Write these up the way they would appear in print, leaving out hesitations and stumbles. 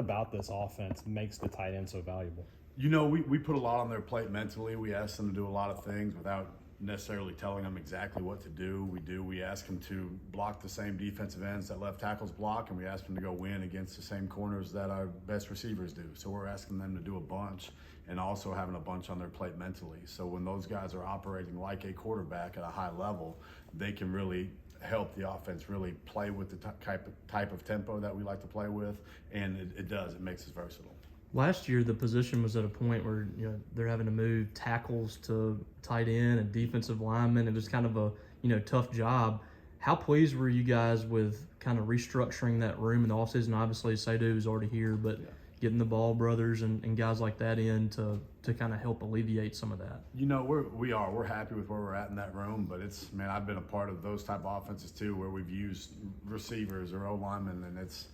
about this offense makes the tight end so valuable? We put a lot on their plate mentally. We ask them to do a lot of things without necessarily telling them exactly what to do. We ask them to block the same defensive ends that left tackles block, and we ask them to go win against the same corners that our best receivers do. So we're asking them to do a bunch and also having a bunch on their plate mentally. So when those guys are operating like a quarterback at a high level, they can really help the offense really play with the type of tempo that we like to play with, and it makes us versatile. Last year, the position was at a point where they're having to move tackles to tight end and defensive linemen. It was kind of a tough job. How pleased were you guys with kind of restructuring that room in the offseason? Obviously, Seydoux is already here, but getting the Ball brothers and guys like that in to kind of help alleviate some of that. We're happy with where we're at in that room, but I've been a part of those type of offenses too, where we've used receivers or O-linemen, and it's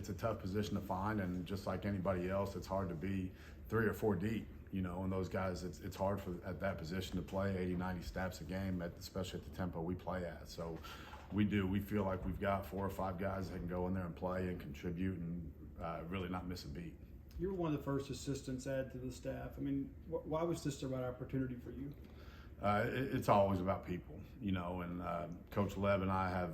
a tough position to find, and just like anybody else, it's hard to be 3 or 4 deep, and those guys, it's hard at that position to play 80, 90 snaps a game, especially at the tempo we play at. So we feel like we've got 4 or 5 guys that can go in there and play and contribute and really not miss a beat. You were one of the first assistants added to the staff. Why was this the right opportunity for you? It's always about people, and Coach Lev and I have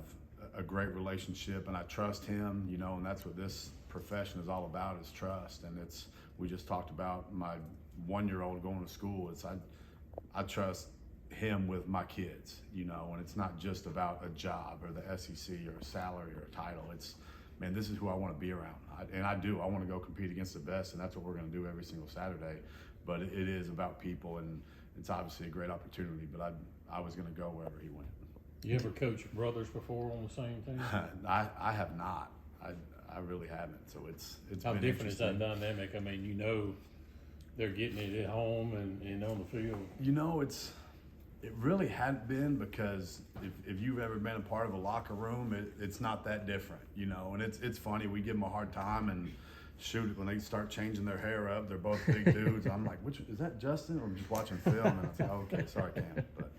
a great relationship, and I trust him, and that's what this profession is all about, is trust. And we just talked about my 1-year-old going to school. I trust him with my kids, and it's not just about a job or the SEC or a salary or a title. This is who I want to be around. I want to go compete against the best, and that's what we're going to do every single Saturday. But it is about people, and it's obviously a great opportunity, but I was going to go wherever he went. You ever coached brothers before on the same team? I have not. I really haven't. So it's how been different is that interesting. dynamic? They're getting it at home and on the field. It really hadn't been, because if you've ever been a part of a locker room, it's not that different, And it's funny, we give them a hard time, and shoot, when they start changing their hair up, they're both big dudes. I'm like, which is that, Justin? Or I'm just watching film, and I say, oh, okay, sorry, Cam. But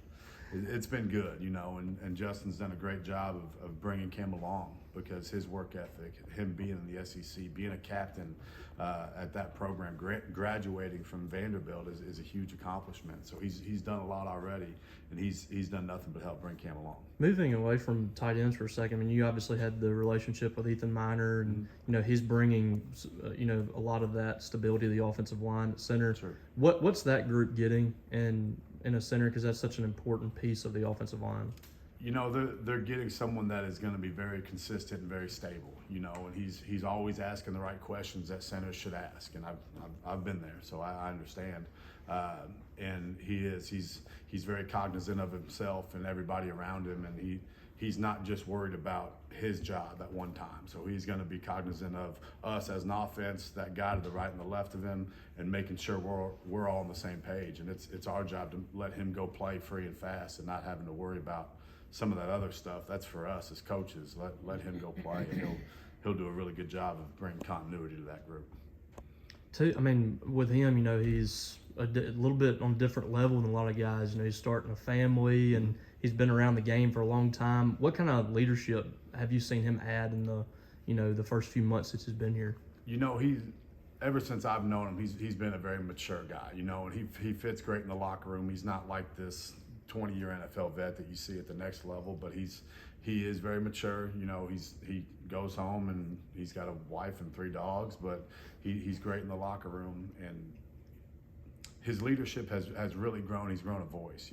it's been good, and Justin's done a great job of bringing Cam along, because his work ethic, him being in the SEC, being a captain at that program, graduating from Vanderbilt is a huge accomplishment. So he's done a lot already, and he's done nothing but help bring Cam along. Moving away from tight ends for a second, you obviously had the relationship with Ethan Miner, and he's bringing a lot of that stability of the offensive line at center. Sure. What's that group getting in a center, because that's such an important piece of the offensive line? They're getting someone that is going to be very consistent and very stable, and he's always asking the right questions that centers should ask, and I've been there, so I understand. And he's very cognizant of himself and everybody around him, and he's not just worried about his job at one time. So he's going to be cognizant of us as an offense, that guy to the right and the left of him, and making sure we're all on the same page. And it's our job to let him go play free and fast, and not having to worry about some of that other stuff. That's for us as coaches. Let him go play, and he'll do a really good job of bringing continuity to that group. With him, he's a little bit on a different level than a lot of guys. He's starting a family, and he's been around the game for a long time. What kind of leadership have you seen him add in the first few months since he's been here? Ever since I've known him, he's been a very mature guy, and he fits great in the locker room. He's not like this 20-year NFL vet that you see at the next level, but he is very mature. He goes home and he's got a wife and 3 dogs, but he's great in the locker room, and his leadership has really grown. He's grown a voice.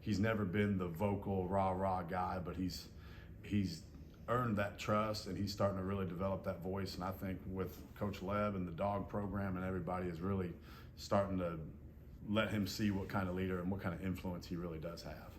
He's never been the vocal rah guy, but he's earned that trust, and he's starting to really develop that voice. And I think with Coach Lev and the dog program and everybody is really starting to let him see what kind of leader and what kind of influence he really does have.